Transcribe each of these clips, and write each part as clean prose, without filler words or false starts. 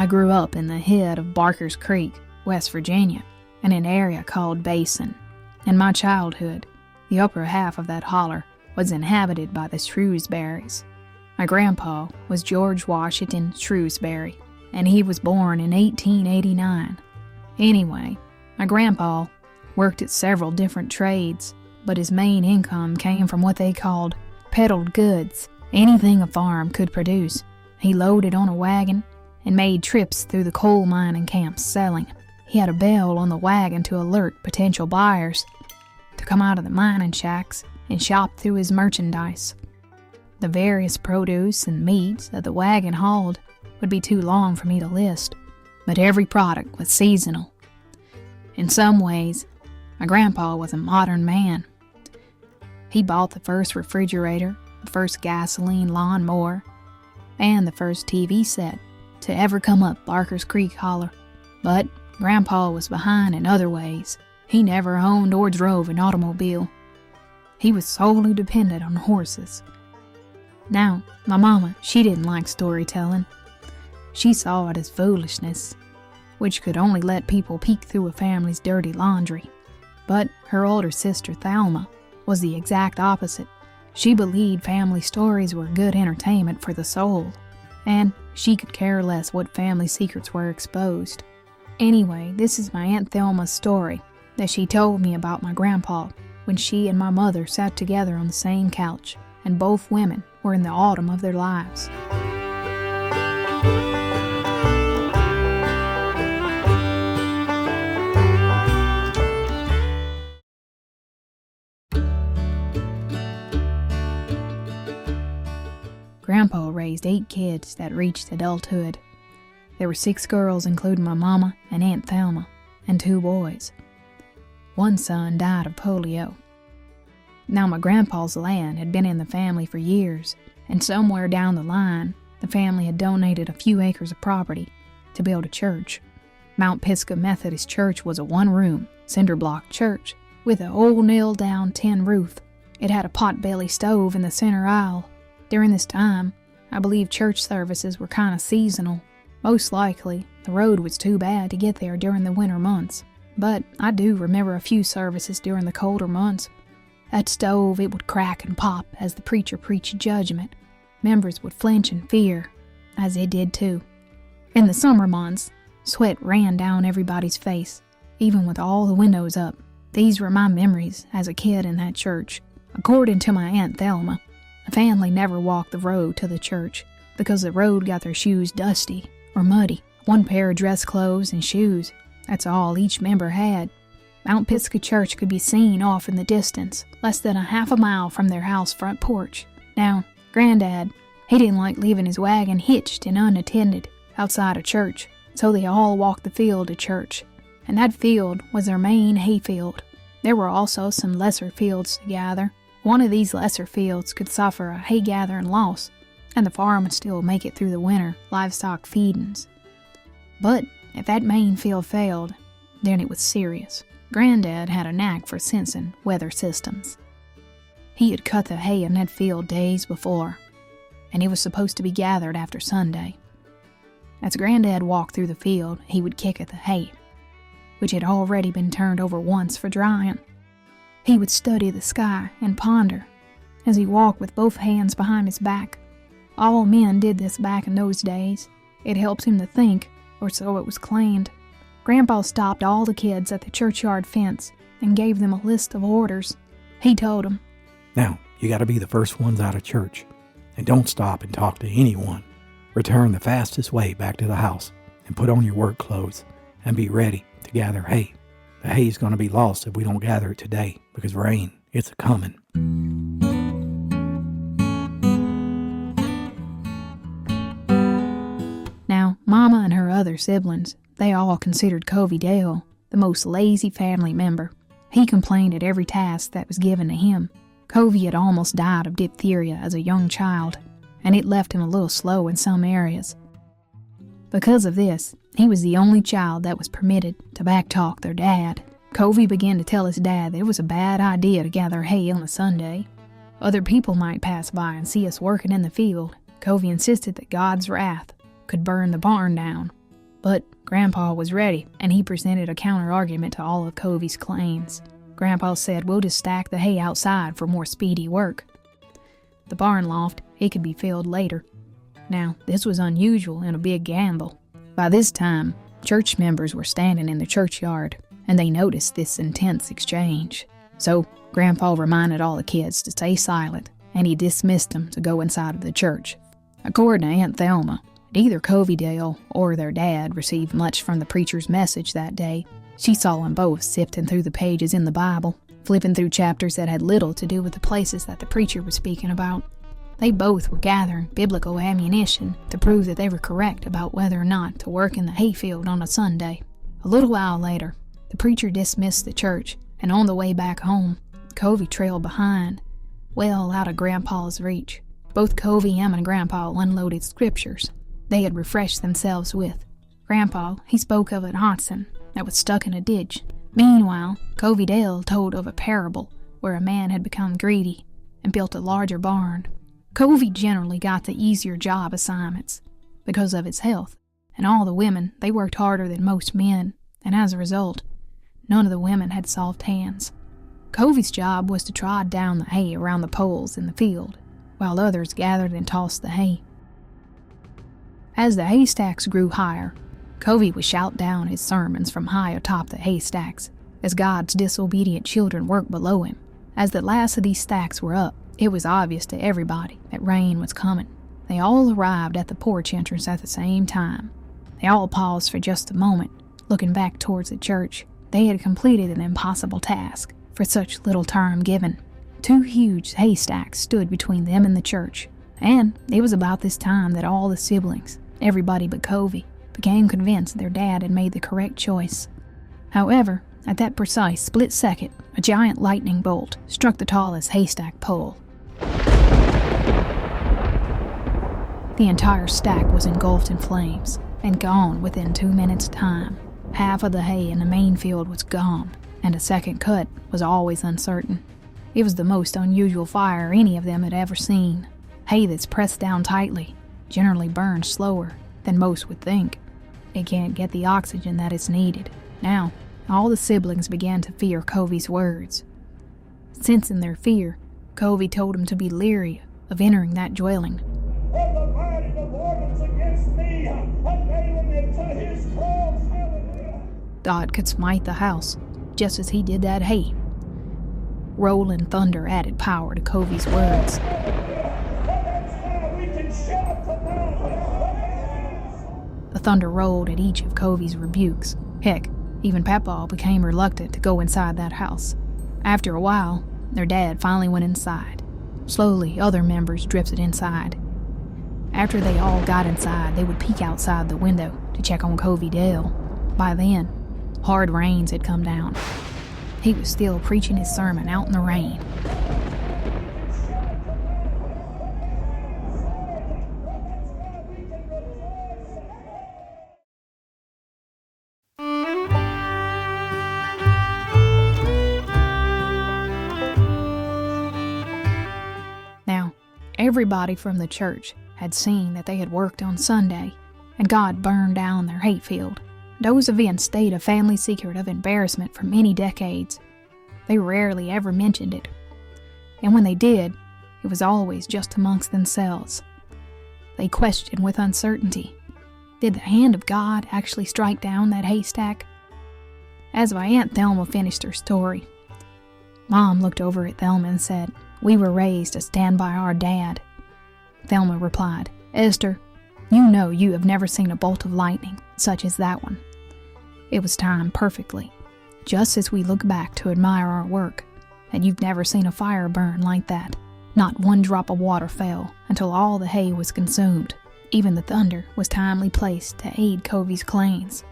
I grew up in the head of Barker's Creek, West Virginia, in an area called Basin. In my childhood, the upper half of that holler was inhabited by the Shrewsburys. My grandpa was George Washington Shrewsbury, and he was born in 1889. Anyway, my grandpa worked at several different trades, but his main income came from what they called peddled goods. Anything a farm could produce, he loaded on a wagon and made trips through the coal mining camps selling. He had a bell on the wagon to alert potential buyers to come out of the mining shacks and shop through his merchandise. The various produce and meats that the wagon hauled would be too long for me to list, but every product was seasonal. In some ways, my grandpa was a modern man. He bought the first refrigerator, the first gasoline lawnmower, and the first TV set to ever come up Barker's Creek holler. But Grandpa was behind in other ways. He never owned or drove an automobile. He was solely dependent on horses. Now, my mama, she didn't like storytelling. She saw it as foolishness, which could only let people peek through a family's dirty laundry. But her older sister, Thelma, was the exact opposite. She believed family stories were good entertainment for the soul, and she could care less what family secrets were exposed. Anyway, this is my Aunt Thelma's story that she told me about my grandpa when she and my mother sat together on the same couch, and both women were in the autumn of their lives. Grandpa raised 8 kids that reached adulthood. There were 6 girls, including my mama and Aunt Thelma, and 2 boys. One son died of polio. Now, my grandpa's land had been in the family for years, and somewhere down the line, the family had donated a few acres of property to build a church. Mount Pisgah Methodist Church was a one-room, cinder-block church with an old nailed-down tin roof. It had a pot-belly stove in the center aisle. During this time, I believe church services were kind of seasonal. Most likely, the road was too bad to get there during the winter months, but I do remember a few services during the colder months. That stove, it would crack and pop as the preacher preached judgment. Members would flinch in fear, as they did too. In the summer months, sweat ran down everybody's face, even with all the windows up. These were my memories as a kid in that church. According to my Aunt Thelma, the family never walked the road to the church because the road got their shoes dusty or muddy. One pair of dress clothes and shoes, that's all each member had. Mount Pisgah Church could be seen off in the distance, less than a half a mile from their house front porch. Now, Granddad, he didn't like leaving his wagon hitched and unattended outside of church, so they all walked the field to church, and that field was their main hayfield. There were also some lesser fields to gather. One of these lesser fields could suffer a hay-gathering loss, and the farm would still make it through the winter livestock feedings. But if that main field failed, then it was serious. Granddad had a knack for sensing weather systems. He had cut the hay in that field days before, and it was supposed to be gathered after Sunday. As Granddad walked through the field, he would kick at the hay, which had already been turned over once for drying. He would study the sky and ponder as he walked with both hands behind his back. All men did this back in those days. It helped him to think, or so it was claimed. Grandpa stopped all the kids at the churchyard fence and gave them a list of orders. He told them, "Now, you gotta be the first ones out of church, and don't stop and talk to anyone. Return the fastest way back to the house, and put on your work clothes, and be ready to gather hay. The hay's gonna be lost if we don't gather it today, because rain, it's a-comin'." Now, Mama and her other siblings, they all considered Covie Dale the most lazy family member. He complained at every task that was given to him. Covie had almost died of diphtheria as a young child, and it left him a little slow in some areas. Because of this, he was the only child that was permitted to backtalk their dad. Covie began to tell his dad that it was a bad idea to gather hay on a Sunday. Other people might pass by and see us working in the field. Covie insisted that God's wrath could burn the barn down. But Grandpa was ready, and he presented a counter-argument to all of Covie's claims. Grandpa said, "We'll just stack the hay outside for more speedy work. The barn loft, it could be filled later." Now, this was unusual and a big gamble. By this time, church members were standing in the churchyard, and they noticed this intense exchange. So, Grandpa reminded all the kids to stay silent, and he dismissed them to go inside of the church. According to Aunt Thelma, neither Coviedale or their dad received much from the preacher's message that day. She saw them both sifting through the pages in the Bible, flipping through chapters that had little to do with the places that the preacher was speaking about. They both were gathering biblical ammunition to prove that they were correct about whether or not to work in the hayfield on a Sunday. A little while later, the preacher dismissed the church, and on the way back home, Covie trailed behind, well out of Grandpa's reach. Both Covie and Grandpa unloaded scriptures they had refreshed themselves with. Grandpa, he spoke of an oxen that was stuck in a ditch. Meanwhile, Coviedale told of a parable where a man had become greedy and built a larger barn. Covie generally got the easier job assignments because of his health, and all the women, they worked harder than most men, and as a result, none of the women had soft hands. Covie's job was to trod down the hay around the poles in the field, while others gathered and tossed the hay. As the haystacks grew higher, Covie would shout down his sermons from high atop the haystacks, as God's disobedient children worked below him. As the last of these stacks were up, it was obvious to everybody that rain was coming. They all arrived at the porch entrance at the same time. They all paused for just a moment, looking back towards the church. They had completed an impossible task for such little time given. 2 huge haystacks stood between them and the church, and it was about this time that all the siblings, everybody but Covie, became convinced their dad had made the correct choice. However, at that precise split second, a giant lightning bolt struck the tallest haystack pole. The entire stack was engulfed in flames and gone within 2 minutes' time. Half of the hay in the main field was gone, and a second cut was always uncertain. It was the most unusual fire any of them had ever seen. Hay that's pressed down tightly generally burns slower than most would think. It can't get the oxygen that is needed. Now, all the siblings began to fear Covie's words. Sensing their fear, Covie told him to be leery of entering that dwelling. God could smite the house, just as he did that hay. Rolling thunder added power to Covie's words. The thunder rolled at each of Covie's rebukes. Heck, even Papaw became reluctant to go inside that house. After a while, their dad finally went inside. Slowly, other members drifted inside. After they all got inside, they would peek outside the window to check on Coviedale. By then, hard rains had come down. He was still preaching his sermon out in the rain. Now, everybody from the church had seen that they had worked on Sunday, and God burned down their hayfield. Those events stayed a family secret of embarrassment for many decades. They rarely ever mentioned it. And when they did, it was always just amongst themselves. They questioned with uncertainty, did the hand of God actually strike down that haystack? As my Aunt Thelma finished her story, Mom looked over at Thelma and said, "We were raised to stand by our dad." Thelma replied, "Esther, you know you have never seen a bolt of lightning such as that one. It was timed perfectly, just as we look back to admire our work, and you've never seen a fire burn like that. Not one drop of water fell until all the hay was consumed. Even the thunder was timely placed to aid Covie's claims."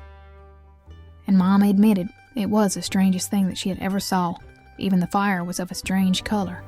And Mom admitted it was the strangest thing that she had ever saw. Even the fire was of a strange color.